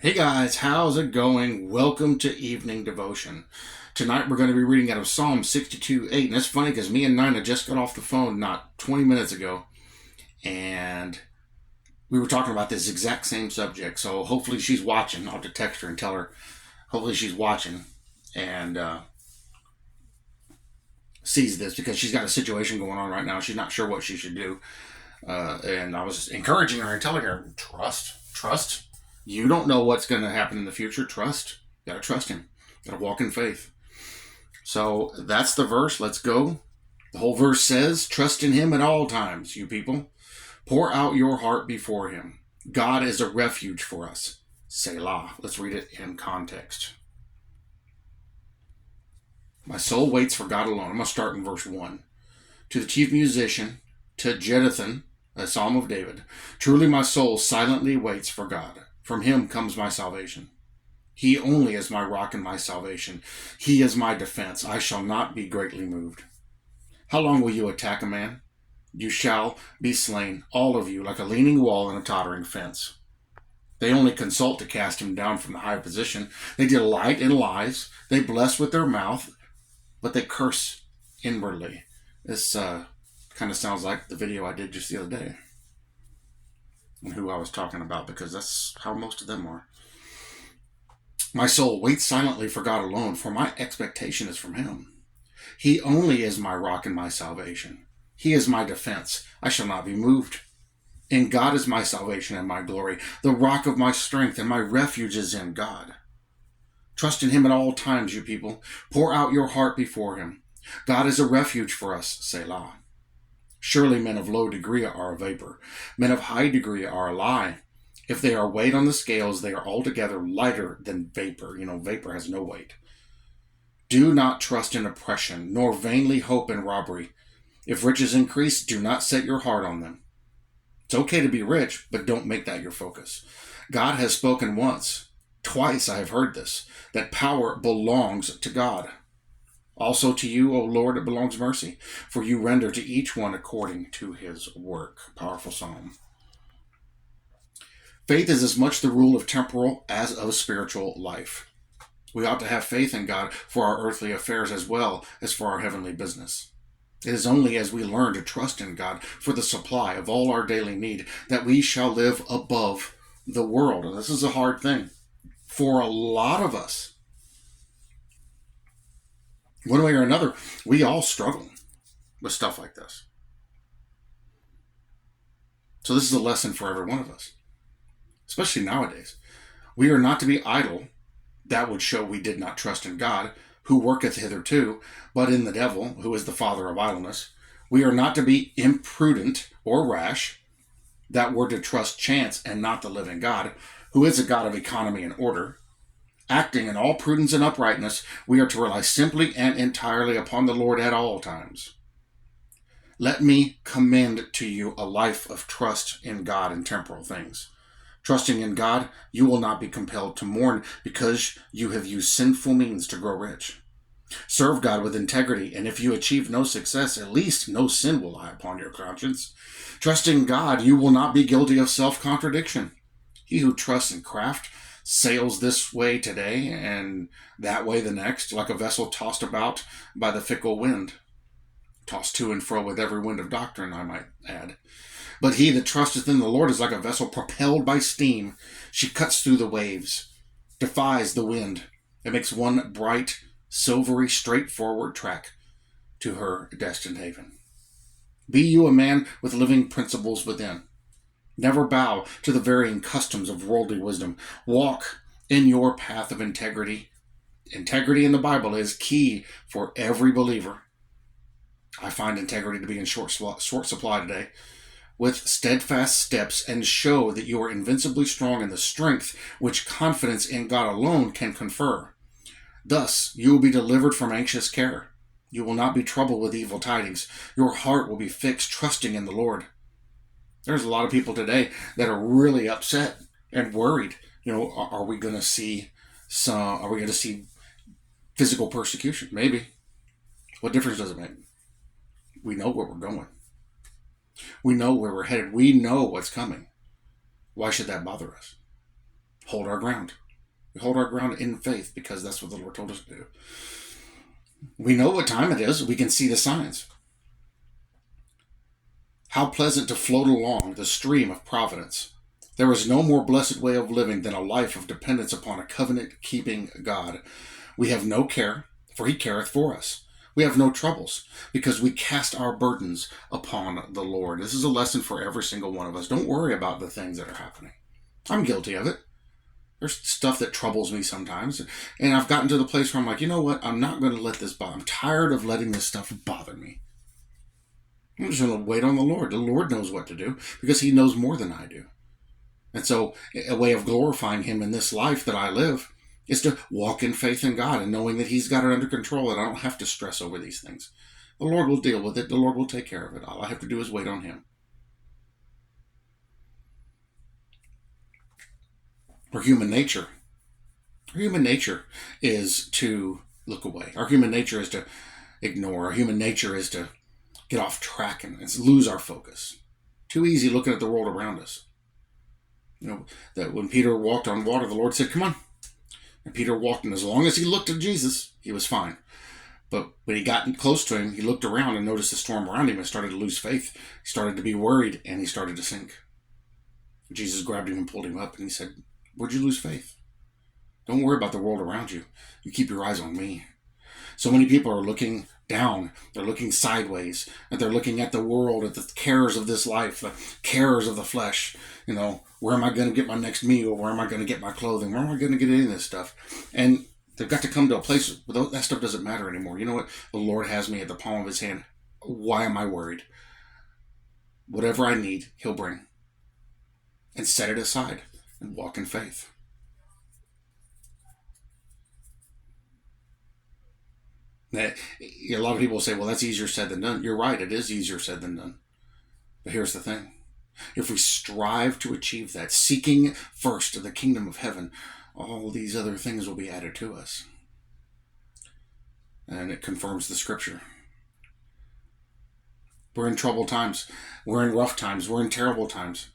Hey guys, how's it going? Welcome to Evening Devotion. Tonight we're going to be reading out of Psalm 62:8, and it's funny because me and Nina just got off the phone not 20 minutes ago, and we were talking about this exact same subject. So hopefully she's watching. I'll have to text her and tell her. Hopefully she's watching and sees this because she's got a situation going on right now. She's not sure what she should do, and I was encouraging her and telling her, trust. You don't know what's going to happen in the future. Trust. You got to trust him. You got to walk in faith. So that's the verse. Let's go. The whole verse says, trust in him at all times, you people. Pour out your heart before him. God is a refuge for us. Selah. Let's read it in context. My soul waits for God alone. I'm going to start in verse 1. To the chief musician, to Jeduthun, a psalm of David. Truly my soul silently waits for God. From him comes my salvation. He only is my rock and my salvation. He is my defense. I shall not be greatly moved. How long will you attack a man? You shall be slain, all of you, like a leaning wall and a tottering fence. They only consult to cast him down from the high position. They delight in lies. They bless with their mouth, but they curse inwardly. This kind of sounds like the video I did just the other day. And who I was talking about, because that's how most of them are. My soul waits silently for God alone, for my expectation is from him. He only is my rock and my salvation. He is my defense. I shall not be moved. In God is my salvation and my glory, the rock of my strength, and my refuge is in God. Trust in him at all times, you people. Pour out your heart before him. God is a refuge for us, Selah. Surely men of low degree are a vapor. Men of high degree are a lie. If they are weighed on the scales, they are altogether lighter than vapor. Vapor has no weight. Do not trust in oppression, nor vainly hope in robbery. If riches increase, do not set your heart on them. It's okay to be rich, but don't make that your focus. God has spoken once. Twice I have heard this, that power belongs to God. Also to you, O Lord, it belongs mercy, for you render to each one according to his work. Powerful psalm. Faith is as much the rule of temporal as of spiritual life. We ought to have faith in God for our earthly affairs as well as for our heavenly business. It is only as we learn to trust in God for the supply of all our daily need that we shall live above the world. And this is a hard thing for a lot of us. One way or another, we all struggle with stuff like this. So this is a lesson for every one of us, especially nowadays. We are not to be idle. That would show we did not trust in God, who worketh hitherto, but in the devil, who is the father of idleness. We are not to be imprudent or rash. That were to trust chance and not the living God, who is a God of economy and order. Acting in all prudence and uprightness, we are to rely simply and entirely upon the Lord at all times. Let me commend to you a life of trust in God in temporal things. Trusting in God, you will not be compelled to mourn because you have used sinful means to grow rich. Serve God with integrity, and if you achieve no success, at least no sin will lie upon your conscience. Trusting God, you will not be guilty of self-contradiction. He who trusts in craft sails this way today and that way the next, like a vessel tossed about by the fickle wind. Tossed to and fro with every wind of doctrine, I might add. But he that trusteth in the Lord is like a vessel propelled by steam. She cuts through the waves, defies the wind, and makes one bright, silvery, straightforward track to her destined haven. Be you a man with living principles within. Never bow to the varying customs of worldly wisdom. Walk in your path of integrity. Integrity in the Bible is key for every believer. I find integrity to be in short supply today. With steadfast steps, and show that you are invincibly strong in the strength which confidence in God alone can confer. Thus, you will be delivered from anxious care. You will not be troubled with evil tidings. Your heart will be fixed, trusting in the Lord. There's a lot of people today that are really upset and worried. Are we going to see physical persecution? Maybe. What difference does it make? We know where we're going. We know where we're headed. We know what's coming. Why should that bother us? hold our ground. We hold our ground in faith because that's what the Lord told us to do. We know what time it is. We can see the signs. How pleasant to float along the stream of providence. There is no more blessed way of living than a life of dependence upon a covenant-keeping God. We have no care, for he careth for us. We have no troubles, because we cast our burdens upon the Lord. This is a lesson for every single one of us. Don't worry about the things that are happening. I'm guilty of it. There's stuff that troubles me sometimes, and I've gotten to the place where I'm like, you know what? I'm not going to let this bother. I'm tired of letting this stuff bother me. I'm just going to wait on the Lord. The Lord knows what to do because he knows more than I do. And so a way of glorifying him in this life that I live is to walk in faith in God and knowing that he's got it under control and I don't have to stress over these things. The Lord will deal with it. The Lord will take care of it. All I have to do is wait on him. Our human nature is to look away. Our human nature is to ignore. Our human nature is to get off track and lose our focus. Too easy looking at the world around us. You know, that when Peter walked on water, the Lord said, come on. And Peter walked, and as long as he looked at Jesus, he was fine. But when he got close to him, he looked around and noticed the storm around him and started to lose faith. He started to be worried, and he started to sink. Jesus grabbed him and pulled him up, and he said, where'd you lose faith? Don't worry about the world around you. You keep your eyes on me. So many people are looking down. They're looking sideways. And they're looking at the world, at the cares of this life, the cares of the flesh. You know, where am I going to get my next meal? Where am I going to get my clothing? Where am I going to get any of this stuff? And they've got to come to a place where that stuff doesn't matter anymore. You know what? The Lord has me at the palm of his hand. Why am I worried? Whatever I need, he'll bring. And set it aside and walk in faith. A lot of people say, well, that's easier said than done. You're right, it is easier said than done. But here's the thing. If we strive to achieve that, seeking first the kingdom of heaven, all these other things will be added to us. And it confirms the scripture. We're in troubled times. We're in rough times. We're in terrible times.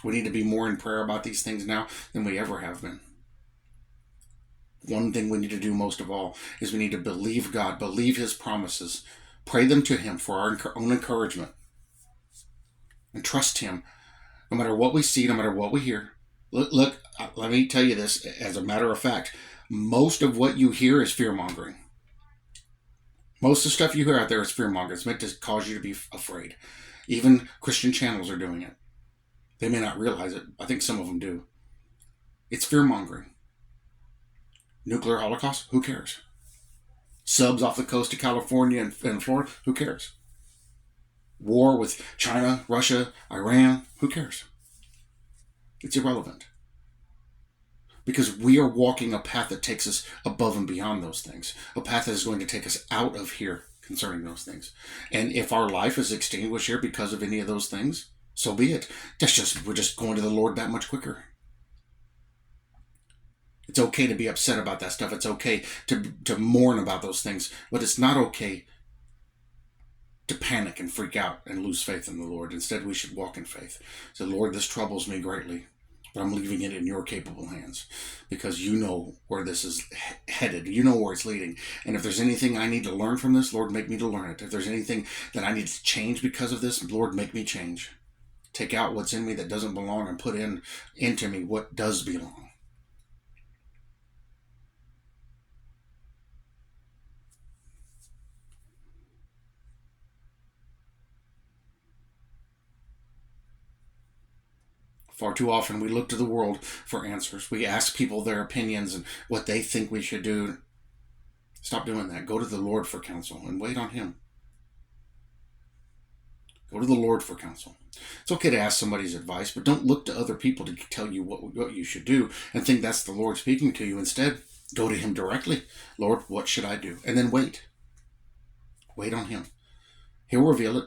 We need to be more in prayer about these things now than we ever have been. One thing we need to do most of all is we need to believe God, believe his promises, pray them to him for our own encouragement, and trust him no matter what we see, no matter what we hear. Look, let me tell you this as a matter of fact. Most of what you hear is fear-mongering. Most of the stuff you hear out there is fear-mongering. It's meant to cause you to be afraid. Even Christian channels are doing it. They may not realize it. I think some of them do. It's fear-mongering. Nuclear holocaust? Who cares? Subs off the coast of California and Florida? Who cares? War with China, Russia, Iran? Who cares? It's irrelevant. Because we are walking a path that takes us above and beyond those things. A path that is going to take us out of here concerning those things. And if our life is extinguished here because of any of those things, so be it. We're just going to the Lord that much quicker. It's okay to be upset about that stuff. It's okay to mourn about those things. But it's not okay to panic and freak out and lose faith in the Lord. Instead, we should walk in faith. Say, Lord, this troubles me greatly, but I'm leaving it in your capable hands because you know where this is headed. You know where it's leading. And if there's anything I need to learn from this, Lord, make me to learn it. If there's anything that I need to change because of this, Lord, make me change. Take out what's in me that doesn't belong and put into me what does belong. Far too often we look to the world for answers. We ask people their opinions and what they think we should do. Stop doing that. Go to the Lord for counsel and wait on him. Go to the Lord for counsel. It's okay to ask somebody's advice, but don't look to other people to tell you what you should do and think that's the Lord speaking to you. Instead, go to him directly. Lord, what should I do? And then wait. Wait on him. He'll reveal it.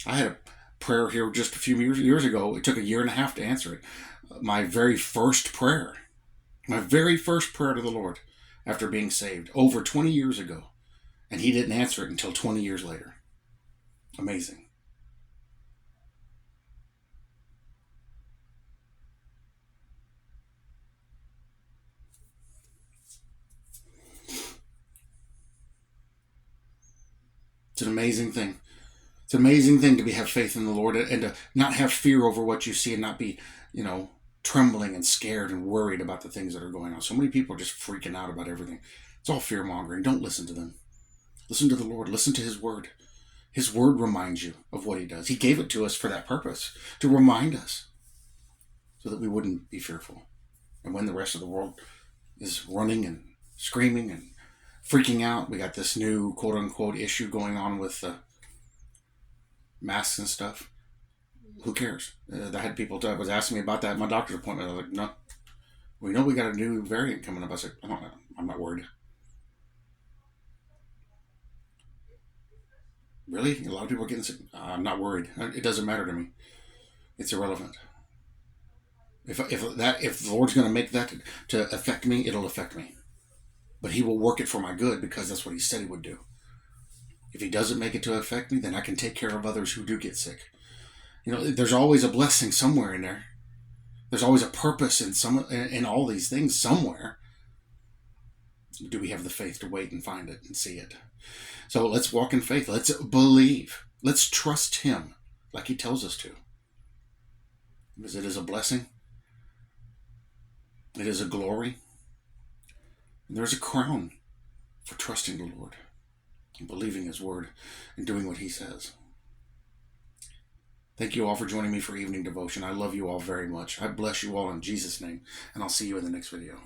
I had a prayer here just a few years ago. It took 1.5 years to answer it. My very first prayer to the Lord after being saved over 20 years ago. And he didn't answer it until 20 years later. Amazing. It's an amazing thing. It's an amazing thing to have faith in the Lord and to not have fear over what you see and not be, trembling and scared and worried about the things that are going on. So many people are just freaking out about everything. It's all fear mongering. Don't listen to them. Listen to the Lord. Listen to His Word. His Word reminds you of what He does. He gave it to us for that purpose, to remind us so that we wouldn't be fearful. And when the rest of the world is running and screaming and freaking out, we got this new quote-unquote issue going on with masks and stuff. Who cares? I had people that was asking me about that at my doctor's appointment. I was like, no. We know we got a new variant coming up. I said, I don't know. I'm not worried. Really? A lot of people are getting sick. I'm not worried. It doesn't matter to me. It's irrelevant. If the Lord's going to make that to affect me, it'll affect me. But He will work it for my good because that's what He said He would do. If He doesn't make it to affect me, then I can take care of others who do get sick. There's always a blessing somewhere in there. There's always a purpose in all these things somewhere. Do we have the faith to wait and find it and see it? So let's walk in faith. Let's believe. Let's trust Him like He tells us to. Because it is a blessing. It is a glory. And there's a crown for trusting the Lord and believing His Word and doing what He says. Thank you all for joining me for evening devotion. I love you all very much. I bless you all in Jesus' name, and I'll see you in the next video.